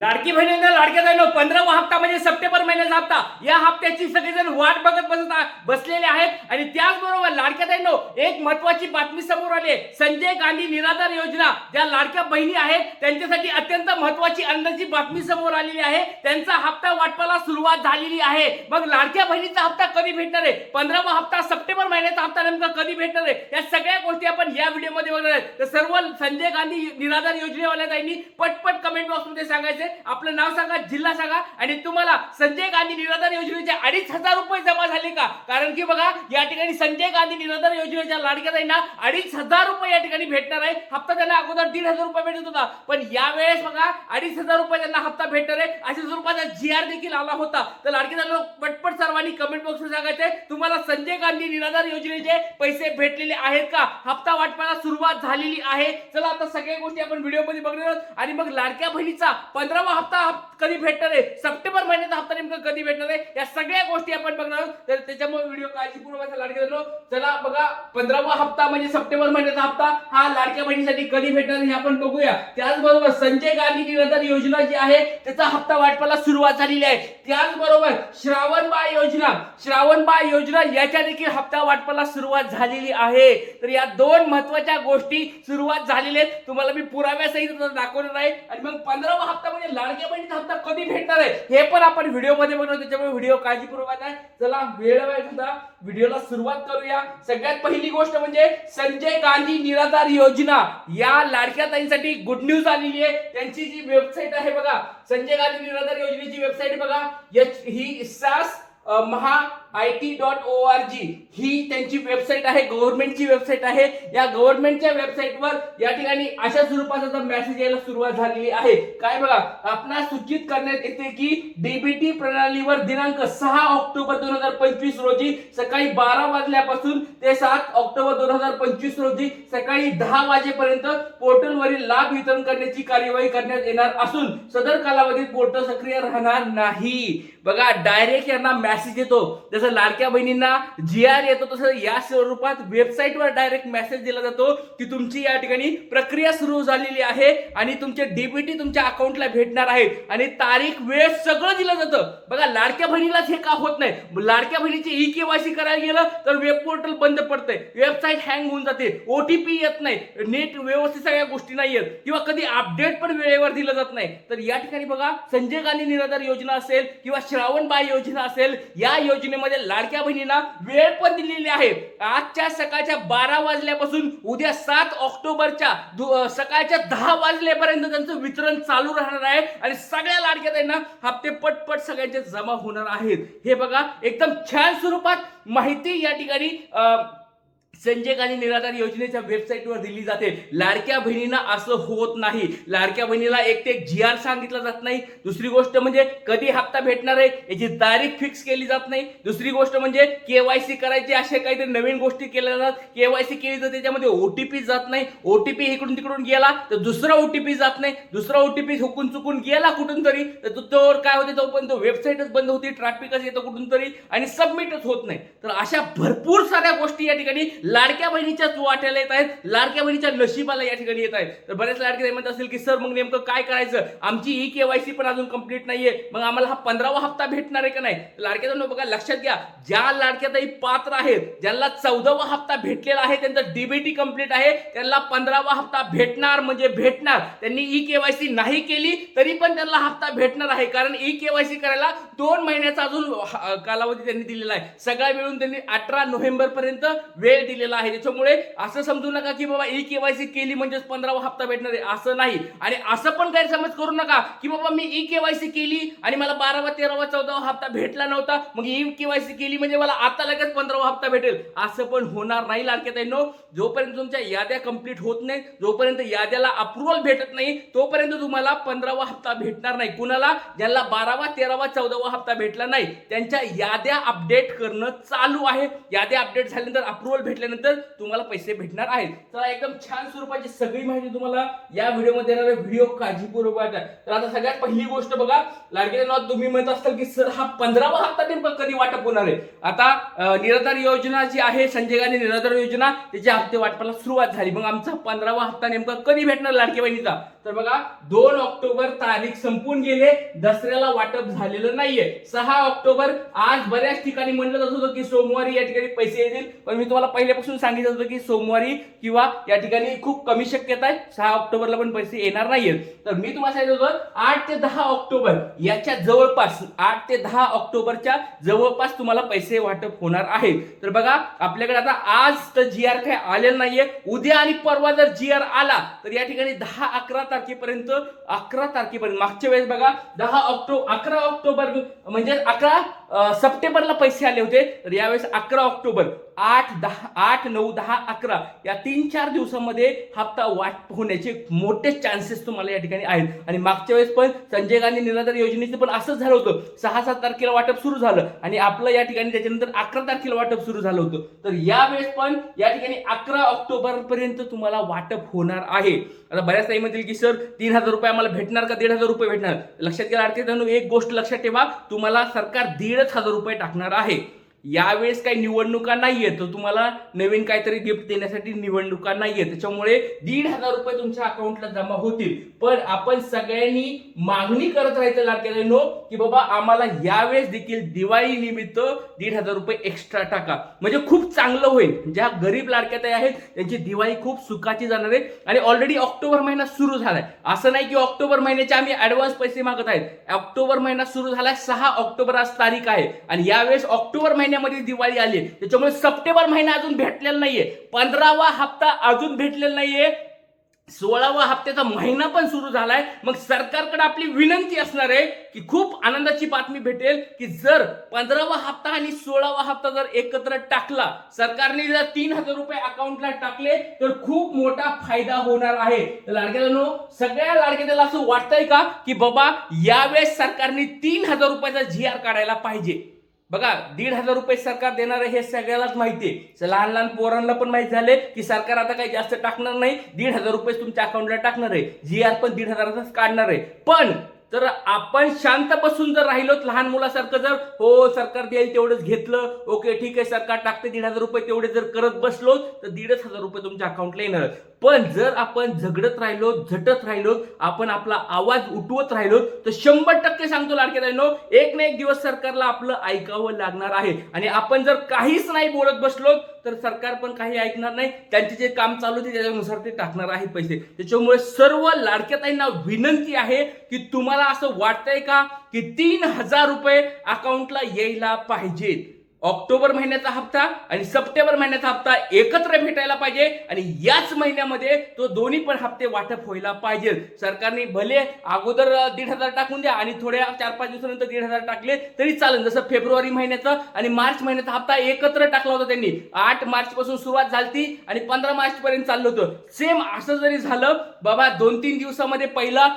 लाडकी बहिणींना लाडक्या बहिणींनो 15वा हप्ता म्हणजे सप्टेंबर महिन्याचा हप्ता. या हप्त्याची सगळेजण वाट बघत बसलेले आहेत आणि त्याचबरोबर लाडक्या बहिणींनो एक महत्त्वाची बातमी समोर आली आहे. संजय गांधी निराधार योजना ज्या लाडक्या बहिणी आहेत त्यांच्यासाठी अत्यंत महत्त्वाची आनंदाची बातमी समोर आलेली आहे. त्यांचा हप्ता वाटपाला सुरुवात झालेली आहे. मग लाडक्या बहिणीचा हप्ता कधी भेटणार आहे? 15वा हप्ता सप्टेंबर महिन्याचा हप्ता नेमका कधी भेटणार आहे? या सगळ्या गोष्टी आपण या व्हिडिओमध्ये बघणार आहोत. तर सर्व संजय गांधी निराधार योजनेवाल्यांनी पटपट कमेंट बॉक्समध्ये सांगायचे आपलं नाव सांगा, जिल्हा सांगा आणि तुम्हाला संजय गांधी निराधार योजनेचे 2,500 रुपये जमा झाले का? कारण की बघा या ठिकाणी संजय गांधी निराधार योजनेच्या लाडक्या बहिणींना 2,500 रुपये या ठिकाणी भेटणार आहे. हप्ता त्यांना अगोदर 1,500 रुपये भेटत होता, पण यावेळेस बघा 2,500 रुपये त्यांना हप्ता भेटणार आहे. अशा स्वरूपाचा GR देखील आला होता. तर लाडक्या बहिणींनो पटपट सर्वांनी कमेंट बॉक्समध्ये सांगायचे तुम्हाला संजय गांधी निराधार योजनेचे पैसे भेटलेले आहेत का? हप्ता वाटपाला सुरुवात झालेली आहे. चला आता सगळ्या गोष्टी आपण व्हिडिओमध्ये बघणार आहोत. आणि मग लाडक्या बहिणीचा 15वा हप्ता कधी भेटणार आहे, सप्टेंबर महिन्याचा हप्ता नेमका कधी भेटणार आहे, या सगळ्या गोष्टी आपण बघणार आहोत. तर त्याच्यामुळे व्हिडिओ काळजीपूर्वक लाडक्या बहिणींनो चला बघा 15वा हप्ता म्हणजे सप्टेंबर महिन्याचा हप्ता हा लाडक्या बहिणीसाठी कधी भेटणार हे आपण बघूया. त्याचबरोबर संजय गांधी निराधार योजना जी आहे त्याचा हप्ता वाटपाला सुरुवात झालेली आहे. त्याचबरोबर श्रावणबाळ योजना याच्या देखील हप्ता वाटपाला सुरुवात झालेली आहे. तर या दोन महत्त्वाच्या गोष्टी सुरुवात झालेल्या आहेत. तुम्हाला मी पुराव्यासहित दाखवणार आहे. आणि मग 15वा हप्ता म्हणजे लाडक्या बहिणीचा हप्ता कधी भेटणार आहे हे पण आपण व्हिडिओ मध्ये बघणार. त्याच्यामुळे व्हिडिओ काळजीपूर्वक आहे. चला वेळ सुद्धा व्हिडिओला सुरुवात करूया. सगळ्यात पहिली गोष्ट म्हणजे संजय गांधी निराधार योजना या लाडक्या ताईंसाठी गुड न्यूज आलेली आहे. त्यांची जी वेबसाईट आहे बघा, संजय गांधी निराधार योजनेची वेबसाईट बघा, ही SAS MahaIT.org ही त्यांची वेबसाईट आहे, गव्हर्नमेंटची वेबसाईट आहे. या गव्हर्नमेंटच्या वेबसाईटवर या ठिकाणी अशा स्वरूपाचा मेसेज यायला सुरुवात झालेली आहे. काय बघा, आपणास सूचित करण्यात येते की डीबीटी प्रणालीवर दिनांक 6 ऑक्टोबर 2025 रोजी सकाळी 12 वाजल्यापासून ते 7 ऑक्टोबर 2025 रोजी सकाळी 10 वाजेपर्यंत पोर्टलवरील लाभ वितरण करण्याची कार्यवाही करण्यात येणार असून सदर कालावधीत पोर्टल सक्रिय राहणार नाही. बघा डायरेक्ट यांना मेसेज येतो. जसं लाडक्या बहिणींना GR येतो तसं या स्वरूपात वेबसाईटवर डायरेक्ट मेसेज दिला जातो की तुमची या ठिकाणी प्रक्रिया सुरू झालेली आहे आणि तुमचे डीबीटी तुमच्या अकाउंटला भेटणार आहे आणि तारीख वेळ सगळं दिलं जातं. बघा लाडक्या बहिणीलाच हे का होत नाही, लाडक्या बहिणीची EKYC करायला गेलं तर वेब पोर्टल बंद पडतंय, वेबसाईट हँग होऊन जाते, OTP येत नाही, नेट व्यवस्थित सगळ्या गोष्टी नाही येत किंवा कधी अपडेट पण वेळेवर दिलं जात नाही. तर या ठिकाणी बघा संजय गांधी निराधार योजना असेल किंवा श्रावणबाळ योजना असेल, या योजनेमध्ये लाडक्या बहिणींना वेळ पण दिलेली आहे. आजच्या सकाळच्या 12 वाजल्यापासून उद्या 7 ऑक्टोबरच्या सकाळच्या 10 वाजल्यापर्यंत त्यांचं वितरण चालू राहणार आहे आणि सगळ्या लाडक्या बहिणींना हप्ते पटपट सगळ्यांचे जमा होणार आहेत. हे बघा एकदम छान स्वरूपात माहिती या ठिकाणी संजय गांधी निराधार योजनेच्या वेबसाईटवर दिली जाते. लाडक्या बहिणींना असं होत नाही. लाडक्या बहिणीला एक ते GR सांगितलं जात नाही. दुसरी गोष्ट म्हणजे कधी हप्ता भेटणार आहे याची तारीख फिक्स केली जात नाही. दुसरी गोष्ट म्हणजे KYC करायची, अशा काहीतरी नवीन गोष्टी केल्या जातात. KYC केली तर त्याच्यामध्ये OTP जात नाही. OTP इकडून तिकडून गेला तर दुसरा OTP जात नाही. दुसरा OTP हुकून चुकून गेला कुठून तरी तर तो काय होते, तोपर्यंत वेबसाईटच बंद होती, ट्रॅफिकच येतं कुठून तरी आणि सबमिटच होत नाही. तर अशा भरपूर साऱ्या गोष्टी या ठिकाणी लाडक्या बहिणीच्याच वाट्याला येत आहेत, लाडक्या बहिणीच्या नशिबाला या ठिकाणी येत आहेत. तर बरेच लाडके म्हणत असेल की सर मग नेमकं काय करायचं, आमची EKYC पण अजून कंप्लीट नाहीये, मग आम्हाला हा 15वा हप्ता भेटणार आहे का नाही? लाडक्या बघा लक्षात घ्या, ज्या लाडक्या ताई पात्र आहेत, ज्यांना 14वा हप्ता भेटलेला आहे, त्यांचं डीबीटी कंप्लीट आहे, त्यांना 15वा हप्ता भेटणार म्हणजे भेटणार. त्यांनी EKYC नाही केली तरी पण त्यांना हप्ता भेटणार आहे, कारण EKYC करायला 2 महिन्याचा अजून कालावधी त्यांनी दिलेला आहे. सगळा मिळून त्यांनी 18 नोव्हेंबर पर्यंत वेळ दिलेला आहे. त्याच्यामुळे असं समजू नका की बाबा EKYC केली म्हणजेच 15वा हप्ता भेटणार आहे, असं नाही. आणि असं पण गैरसमज करू नका की बाबा मी EKYC केली आणि मला 12वा 13वा 14वा हप्ता भेटला नव्हता, मग EKYC केली म्हणजे मला आता लगेच 15वा हप्ता भेटेल, असं पण होणार नाही. लाडक्या ताईंनो, जोपर्यंत तुमच्या याद्या कंप्लीट होत नाही, जोपर्यंत याद्याला अप्रुव्हल भेटत नाही, तोपर्यंत तुम्हाला 15वा हप्ता भेटणार नाही. कुणाला ज्यांना 12वा 13वा 14वा हप्ता भेटला नाही त्यांच्या याद्या अपडेट करणं चालू आहे. याद्या अपडेट झाल्यानंतर अप्रुव्हल भेटल्यानंतर तुम्हाला पैसे भेटणार आहेत. चला एकदम छान स्वरूपाची सगळी माहिती तुम्हाला या व्हिडिओमध्ये देणार आहे. व्हिडिओ काळजीपूर्वक वाचा. तर आता सगळ्यात पहिली गोष्ट बघा, लाडके बहिणींनो, तुम्ही म्हणत असताल की सर हा 15वा हप्ता नेमका कधी वाटप होणार आहे. आता निराधार योजना जी आहे, संजय गांधी निराधार योजना, त्याचे हप्ते वाटपाला सुरुवात झाली. मग आमचा 15वा हप्ता नेमका कधी भेटणार लाडके बहिणीचा? तर बघा 2 ऑक्टोबर तारीख संपून गेले, दसऱ्याला वाटप झालेलं नाहीये. 6 ऑक्टोबर आज बऱ्याच ठिकाणी म्हणलं जात होतं की सोमवारी या ठिकाणी पैसे येतील, पण मी तुम्हाला पहिल्यापासून सांगितलं होतं की सोमवारी किंवा या ठिकाणी खूप कमी शक्यता आहे, 6 ऑक्टोबरला पण पैसे येणार नाहीयेत. तर मी तुम्हाला सांगितलं होतं 8 ते 10 ऑक्टोबर याच्या जवळपास, 8 ते 10 ऑक्टोबरच्या जवळपास तुम्हाला पैसे वाटप होणार आहे. तर बघा आपल्याकडे आता आज तर जी आर काही आलेलं नाहीये. उद्या आणि परवा जर जी आर आला तर या ठिकाणी 10-11 तारखेपर्यंत, 11 तारखेपर्यंत, मागच्या वेळेस बघा 11 ऑक्टोबर म्हणजे 11 सप्टेंबरला पैसे आले होते. तर यावेळेस 11 ऑक्टोबर, 8, 9, 10, 11 या 3-4 दिवसामध्ये हप्ता वाटप होण्याचे मोठे चान्सेस तुम्हाला या ठिकाणी आहेत. आणि मागच्या वेळेस पण संजय गांधी निराधार योजनेचं पण असंच झालं होतं. 6-7 तारखेला वाटप सुरू झालं आणि आपलं या ठिकाणी त्याच्यानंतर 11 तारखेला वाटप सुरू झालं होतं. तर यावेळेस पण या ठिकाणी 11 ऑक्टोबर पर्यंत तुम्हाला वाटप होणार आहे. आता बऱ्याच काही म्हणतील की सर 3,000 रुपये आम्हाला भेटणार का 1,500 रुपये भेटणार? लक्षात घ्या लाडके बहिणींनो, एक गोष्ट लक्षात ठेवा, तुम्हाला सरकार 1,500 रुपये टाकणार आहे. यावेळेस काही निवडणुका नाहीये, तर तुम्हाला नवीन काहीतरी गिफ्ट देण्यासाठी निवडणुका नाहीये, त्याच्यामुळे 1,500 रुपये तुमच्या अकाउंटला जमा होतील. पण आपण सगळ्यांनी मागणी करत राहायचं लाडक्या बहिणींनो की बाबा आम्हाला यावेळेस देखील दिवाळी निमित्त 1,500 रुपये एक्स्ट्रा टाका, म्हणजे खूप चांगलं होईल. ज्या गरीब लाडक्या ताई आहेत त्यांची दिवाळी खूप सुखाची जाणार आहे. आणि ऑलरेडी ऑक्टोबर महिना सुरू झालाय, असं नाही की ऑक्टोबर महिन्याचे आम्ही ऍडव्हान्स पैसे मागत आहेत. ऑक्टोबर महिना सुरू झालाय, 6 ऑक्टोबर आज तारीख आहे आणि यावेळेस ऑक्टोबर महिन्यामध्ये दिवाळी आली, त्याच्यामुळे सप्टेंबर महिना अजून भेटलेला नाहीये, 15वा हप्ता अजून भेटलेला नाहीये, 16वा हप्त्याचा महिना पण सुरू झालाय. मग सरकारकडे आपली विनंती असणार आहे की खूप आनंदाची बातमी भेटेल की जर 15वा हप्ता आणि 16वा हप्ता जर एकत्र टाकला, सरकारने जर 3,000 रुपये अकाउंटला टाकले तर खूप मोठा फायदा होणार आहे. लाडक्यानो, सगळ्या लाडक्याला असं वाटतंय का की बाबा यावेळेस सरकारने 3,000 रुपयाचा जी आर काढायला पाहिजे? बघा 1,500 रुपये सरकार देणार आहे हे सगळ्यालाच माहितीये. लहान लहान पोरांना पण माहिती झाले की सरकार आता काही जास्त टाकणार नाही, 1,500 रुपये तुमच्या अकाउंटला टाकणार आहे, जी आर पण 1,500च काढणार आहे. पण तर आपण शांत बसून जर राहिलो, लहान मुलासारखं जर हो सरकार देईल तेवढंच घेतलं, ओके ठीक आहे सरकार टाकते 1,500 रुपये, तेवढे जर करत बसलो तर 1,500 रुपये तुमच्या अकाउंटला येणार. पण जर आपण झगडत राहिलो, झटत राहिलो, आपण आपला आवाज उठवत राहिलो तर 100% सांगतो लाडके बहिणींनो, एक ना एक दिवस सरकारला आपलं ऐकावं लागणार आहे. आणि आपण जर काहीच नाही बोलत बसलो तर सरकार पण काही ऐकणार नाही, त्यांचे जे काम चालू आहे त्याच्यानुसार ते टाकणार आहे पैसे. त्याच्यामुळे सर्व लाडक्या ताईंना विनंती आहे की तुम्हाला असं वाटतंय का की 3,000 रुपये अकाउंटला यायला पाहिजेत? ऑक्टोबर महिन्याचा हप्ता आणि सप्टेंबर महिन्याचा हप्ता एकत्र भेटायला पाहिजे आणि याच महिन्यामध्ये तो दोन्ही पण हप्ते वाटप व्हायला पाहिजे. सरकारने भले अगोदर 1,500 टाकून द्या आणि थोड्या 4-5 दिवसानंतर 1,500 टाकले तरी चालेल. जसं फेब्रुवारी महिन्याचा आणि मार्च महिन्याचा हप्ता एकत्र टाकला होता त्यांनी, 8 मार्च पासून सुरुवात झाली आणि 15 मार्च पर्यंत चाललं होतं. सेम असं जरी झालं बाबा, 2-3 दिवसामध्ये पहिला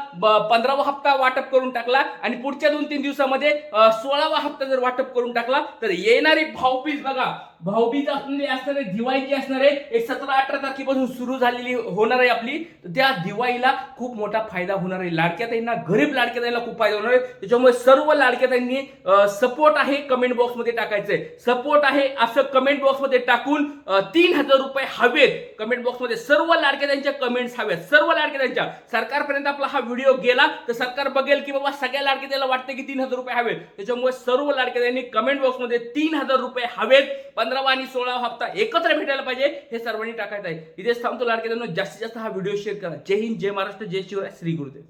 15वा हप्ता वाटप करून टाकला आणि पुढच्या 2-3 दिवसामध्ये 16वा हप्ता जर वाटप करून टाकला तर येणार भाऊबीज, बघा भाऊबीज असणारी असणार आहे, दिवाळीची असणार आहे, 17-18 तारखेपासून सुरू झालेली होणार आहे आपली. त्या दिवाळीला खूप मोठा फायदा होणार आहे. लाडक्या ताईंना, गरीब लाडक्या ताईंना खूप फायदा होणार आहे. त्याच्यामुळे सर्व लाडक्या ताईंनी सपोर्ट आहे कमेंट बॉक्स मध्ये टाकायचंय, सपोर्ट आहे असं कमेंट बॉक्स मध्ये टाकून 3,000 रुपये हवेत. कमेंट बॉक्स मध्ये सर्व लाडक्या ताईंच्या कमेंट्स हव्यात, सर्व लाडक्या ताईंच्या. सरकारपर्यंत आपला हा व्हिडिओ गेला तर सरकार बघेल की बाबा सगळ्या लाडक्या ताईला वाटतं की 3,000 रुपये हवेत. त्याच्यामुळे सर्व लाडक्या ताईंनी कमेंट बॉक्स मध्ये 3,000 रुपये हवेत, 15वा आणि 16वा हप्ता एकत्र भेटायला पाहिजे हे सर्वांनी टाकायचं आहे. इथेच थांबतो लाडके. जास्तीत जास्त हा व्हिडिओ शेअर करा. जय हिंद, जय महाराष्ट्र, जय शिवराय, श्री गुरुदेव.